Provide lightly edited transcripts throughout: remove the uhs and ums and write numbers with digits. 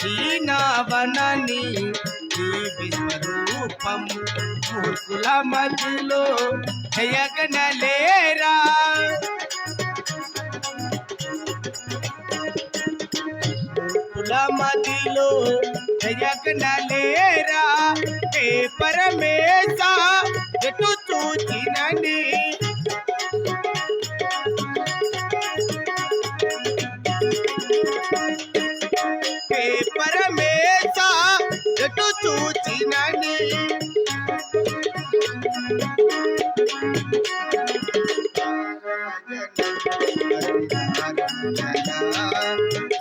దీనవనని విశ్వరూపం మూర్ఖుల మధ్యలో జయగనలేరా మూర్ఖుల మధ్యలో జయగనలేరా ఏ పరమేశ ఎటు చూచినని పరమేశ ఎటు చూచినని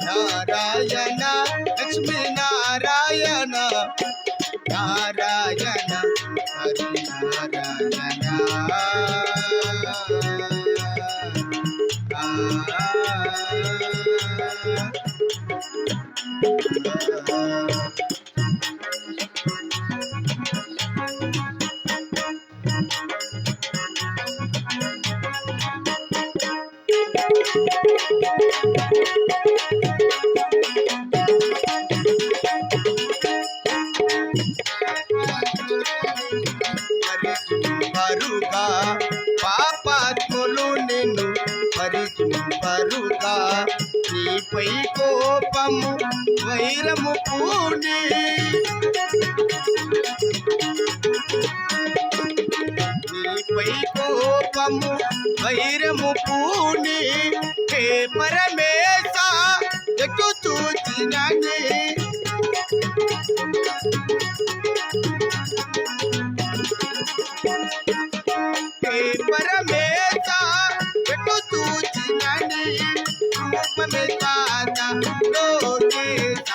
నారాయణ లక్ష్మీ నారాయణ నారాయణ హరి నారాయణ పరుగా పాపాత్ములు నిన్ను పరిచింపరుగా నీపై కోపము వైరము పూని నీపై కోపము వైరము పూని హే పరమేశ ఎటు చూచినని పరమేశ ఎటు చూచినని రూపమే కాద లోకేశ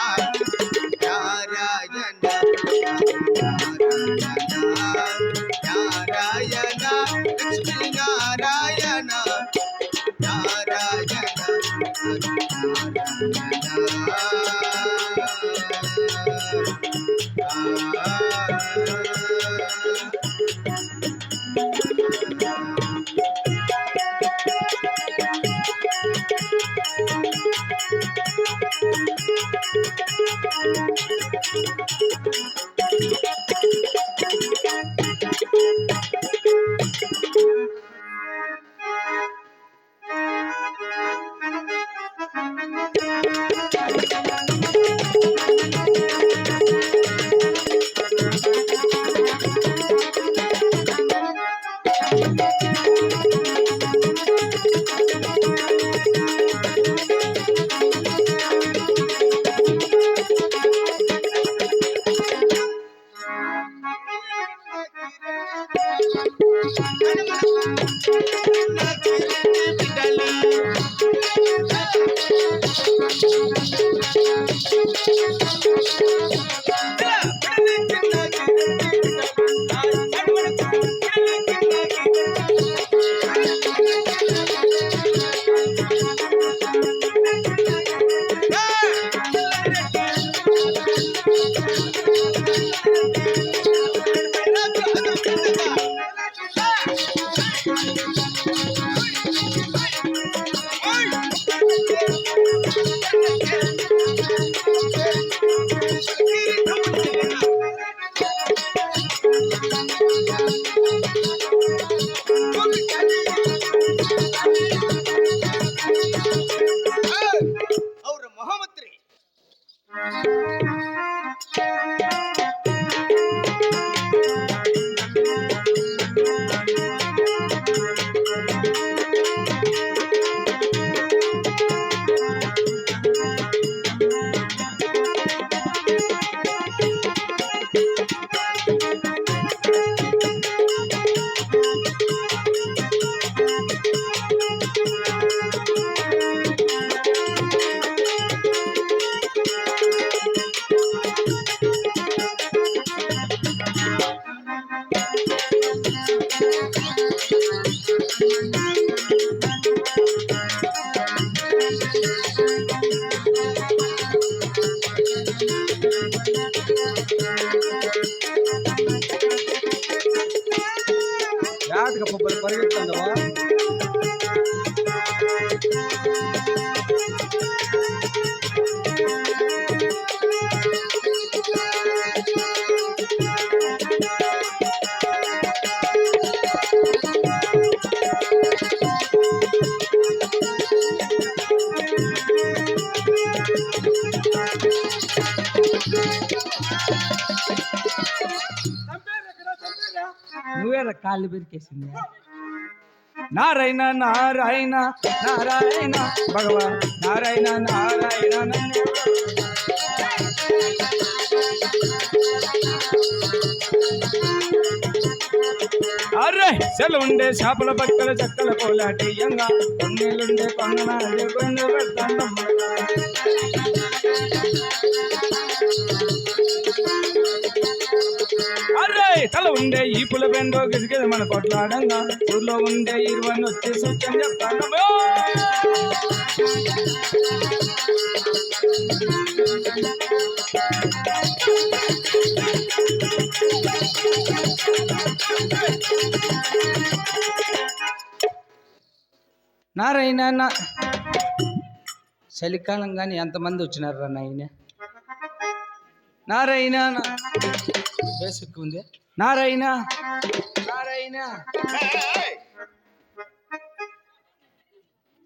నారాయణ నారాయణ లక్ష్మీ నారాయణ నారాయణ నువ్వేరా కాళ్ళు పెరికేసింది. నారాయణ నారాయణ నారాయణ భగవా నారాయణ నారాయణ. అరే సెలవుండే చేపల పక్కల చక్కల కోలాటేయంగా కొన్నేళ్ళుండే కొంగనాడే కొంగు పెడతాండమ్మ. అరే తల ఉండే ఈ పుల బెండో గిసిగేది మన కొట్లాడంగా ఊర్లో ఉండే ఇరువని వచ్చి సూచన చెప్తాను. నారాయణ చలికాలం కానీ ఎంతమంది వచ్చినారు నాయన. నారాయణ వేసుకుంది. నారాయణ నారాయణ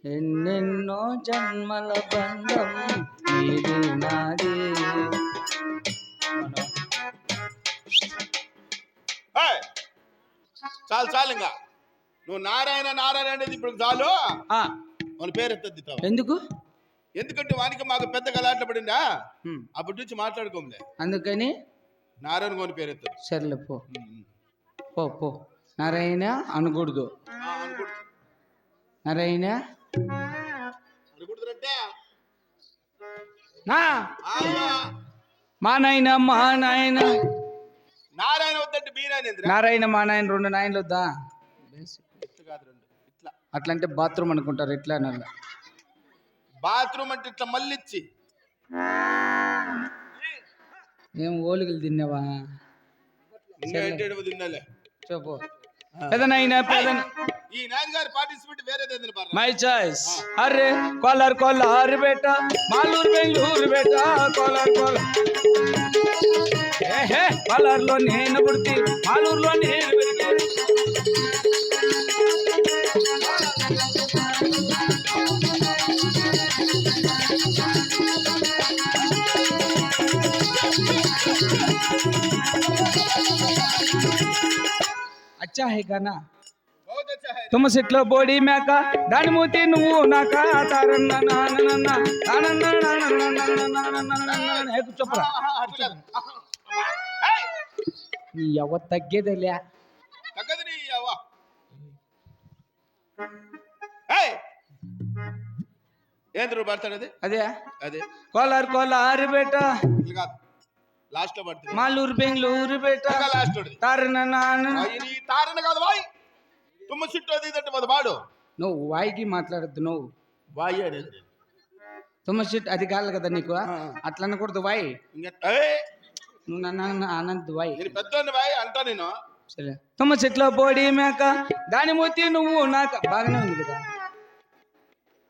ఎన్నెన్నో జన్మల బంధం నీది నాది. చాలు చాలు, ఇంకా నువ్వు నారాయణ నారాయణ అనేది ఇప్పుడు చాలు. మన పేరు ఎత్తద్ది. ఎందుకు? ఎందుకంటే వానికి మాకు పెద్ద గలాట్ల పడిందా, అప్పటి నుంచి మాట్లాడుకోంలే. అందుకని నారాయణ గోని పేరు ఎత్తదు. సర్లే పో పో పో. నారాయణ అనకూడదు. నారాయణ మా నాయన మా నాయన. నారాయణ వద్దంటే మీ నాయన. నారాయణ మా నాయన 2 నాయనలు వద్దా? అట్లంటే బాత్రూమ్ అనుకుంటారు. ఎట్లా అనాల? బాత్రూమ్ అంటే ఇట్లా మళ్ళిచ్చి. ఏం ఓలికలు తిన్నావా? తిన్నాలే చెప్పు. పెదనైనా పెదన ఈ నాయనగారి పార్టిసిపేట్ వేరేది. My choice. అరే కోలార్ కోలార్ బేటా మాలూరు బెంగళూరు బేటా కోలార్ కోలార్. ఏహే కోలార్లో నేను పుడితే మాలూరులో నేను పెరిగాను. अच्छा है गाना, बहुत अच्छा है. तुम सिట్లో బోడి మేక దాని మూతి నువ్వు నాక తారన్న నానన్న నానన్న నానన్న చెప్పరా. నీ ఎవ తగ్గేదిలే. తగ్గదు నీ ఎవ. ఏంద్రు పడతాడు? అదే అదే కోలార్ కోలార్ బేటా లాస్ట్ లో పడుతుంది. మాలూరు బెంగళూరు బేటా లాస్ట్ తారన్న నానన్న. తారణ కాదు వాయ్. తుమ్మ సిట్టు అది ఇదంటే అది వాడు. నువ్వు వాయికి మాట్లాడద్దు. నువ్వు వాయి అనేది తుమ్మ సిట్ అది కాదు కదా నీకు. అట్లా అనకూడదు వాయ్. నువ్వు నన్ను అనంత వాయ్. నేను పెద్దోడిని వాయ్ అంటా నేను. సరే. తుమ్మ చెట్లో బోడి మేక దాని మూతి నువ్వు నాక. బాగానే ఉంది కదా.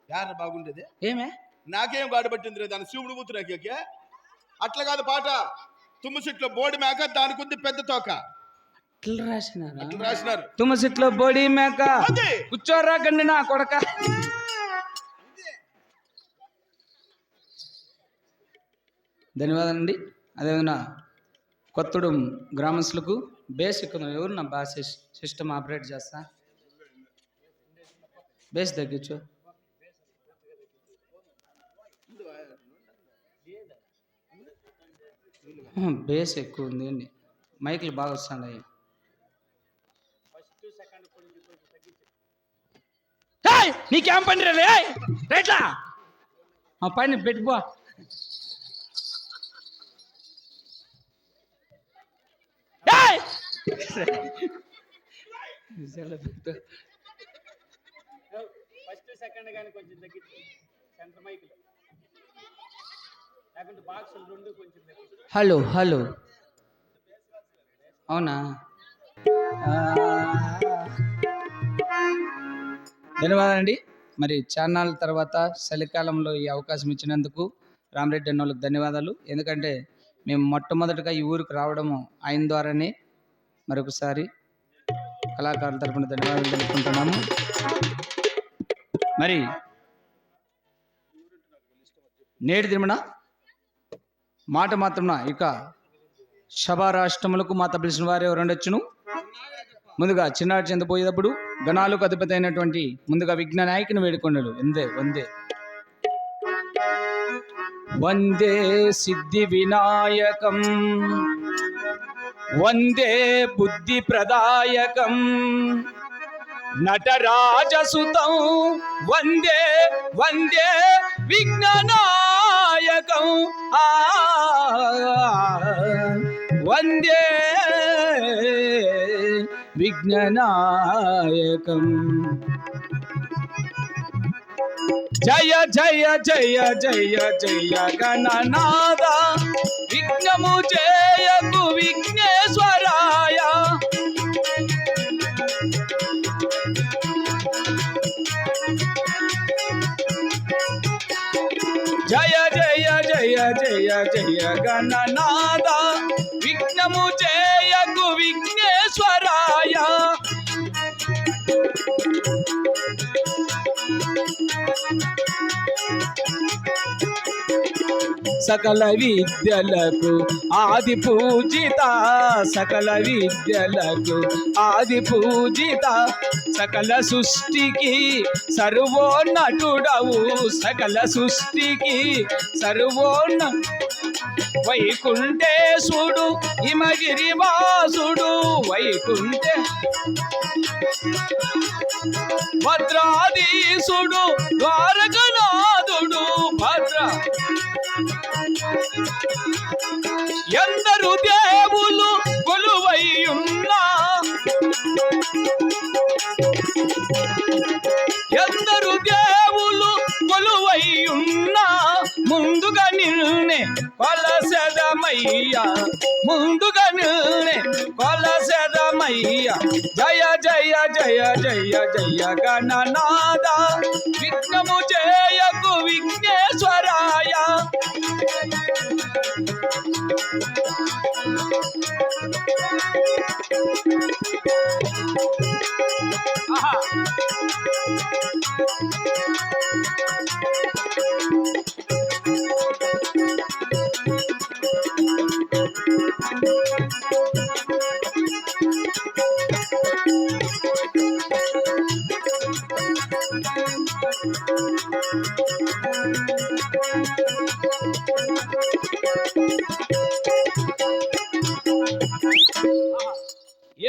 యార బాగుండేది. ఏమే నాకేం గాడి పట్టింది దాని శివుడు కూతురాకే. అట్లా కాదు పాట. తుమ్మ చెట్లో బోడి మేక దానికి ఉంది పెద్ద తోక. రాసినారు. తుమ్మ చెట్లో బోడి మేక కూర్చోరా గండి నా కొడక. ధన్యవాదాలండి. అదేవిధంగా కొత్తడు గ్రామస్తులకు బేసిక్ ఎవరు నా బాగా సిస్టమ్ ఆపరేట్ చేస్తా. బేస్ తగ్గించు. బేస్ ఎక్కువ ఉంది. మైకులు బాగా వస్తున్నాయి. నీకేం పని రేట్లా ఆ పైన పెట్టిపో. ఫస్ట్ సెకండ్ కానీ కొంచెం తగ్గించు. సెంటర్ మైకులు లేకుంటే బాక్సులు 2 కొంచెం తగ్గించు. హలో హలో అవునా? ధన్యవాదాలండి. మరి ఛానల్ తర్వాత చలికాలంలో ఈ అవకాశం ఇచ్చినందుకు రామరెడ్డి అన్న వాళ్ళకి ధన్యవాదాలు. ఎందుకంటే మేము మొట్టమొదటిగా ఈ ఊరికి రావడము ఆయన ద్వారానే. మరొకసారి కళాకారుల తరపున ధన్యవాదాలు తెలుపుకుంటున్నాము. మరి నేటి తిరుమల మాట మాత్రం ఇక సభా రాష్ట్రములకు మాత పిలిచిన వారు ఎవరు ఉండొచ్చును. ముందుగా చిన్నాడు చెందపోయేటప్పుడు గణాలకు అధిపతి అయినటువంటి ముందుగా విఘ్న నాయకుని వేడుకొండలు. వందే వందే వందే సిద్ధి వినాయకం, వందే బుద్ధి ప్రదాయకం, నటరాజసుతం, వందే వందే విఘ్ననాయకం, వందే విఘ్ననాయకం. జయ జయ జయ జయ జయ గణనాద, విఘ్నము చేయకు విఘ్నేశ్వరాయ. జయ జయ జయ జయ జయ గణనాద, విఘ్నము చేయకు విఘ్నేశ్వరాయ. సకల విద్యలకు ఆది పూజిత, సకల విద్యలకు ఆది పూజిత, సకల సృష్టికి సర్వోన్నతుడవు, సకల సృష్టికి సర్వోన్న వైకుంఠేశుడు హిమగిరివాసుడు, వైకుంఠే భద్రాధీశుడు ద్వారకనాథుడు, భద్ర ఎందరు దేవులు కొలువై ఉన్నా, ఎందరు దేవులు కొలువై ఉన్నా, ముందుగా నిన్నే కొలసెదమయ్యా, ముందుగా నిన్నే కొలసెదమయ్యా. జయ జయ జయ జయ జయ గణనాద, విఘ్నము చేయకు విఘ్నేశ్వరాయ.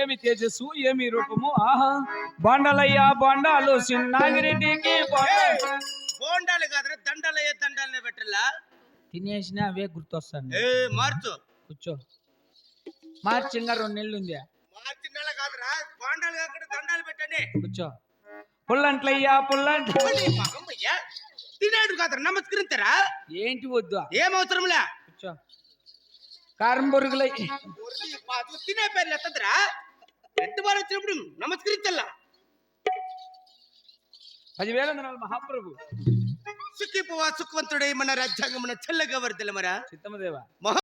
ఏమి తేజస్సు, ఏమి రూపము! ఆహా, బాండాలయ్యా బాండాలు, సిన్నాగిరెడ్డికి బోండాలు కాదు, దండాలయ్యే దండాలనే పెట్టలా. తినేసిన అవే గుర్తొస్తాను. మార్చు, కూర్చో. మార్చి ఇంకా 2 నెలలు ఉంది. మార్చి నెల కాదురా, బోండాలు కాకుండా దండాలు పెట్టండి. కూర్చో. పుల్లంట్లయ్యా పుల్లంట్లు, తినేడు కాదురా, నమస్కరించరా. ఏంటి వద్దు, ఏం అవసరంలే. కూర్చో. కారం బొరుగులై తినే పేర్లు ఎత్తద్రా, ఎట్టు బాగా వచ్చినప్పుడు నమస్కరించల్లా. 10,000 మహాప్రభు. సుఖిపోవా సుఖవంతుడై మన రాజ్యాంగమున చల్లగా వర్దల మరా చిత్తమదేవా.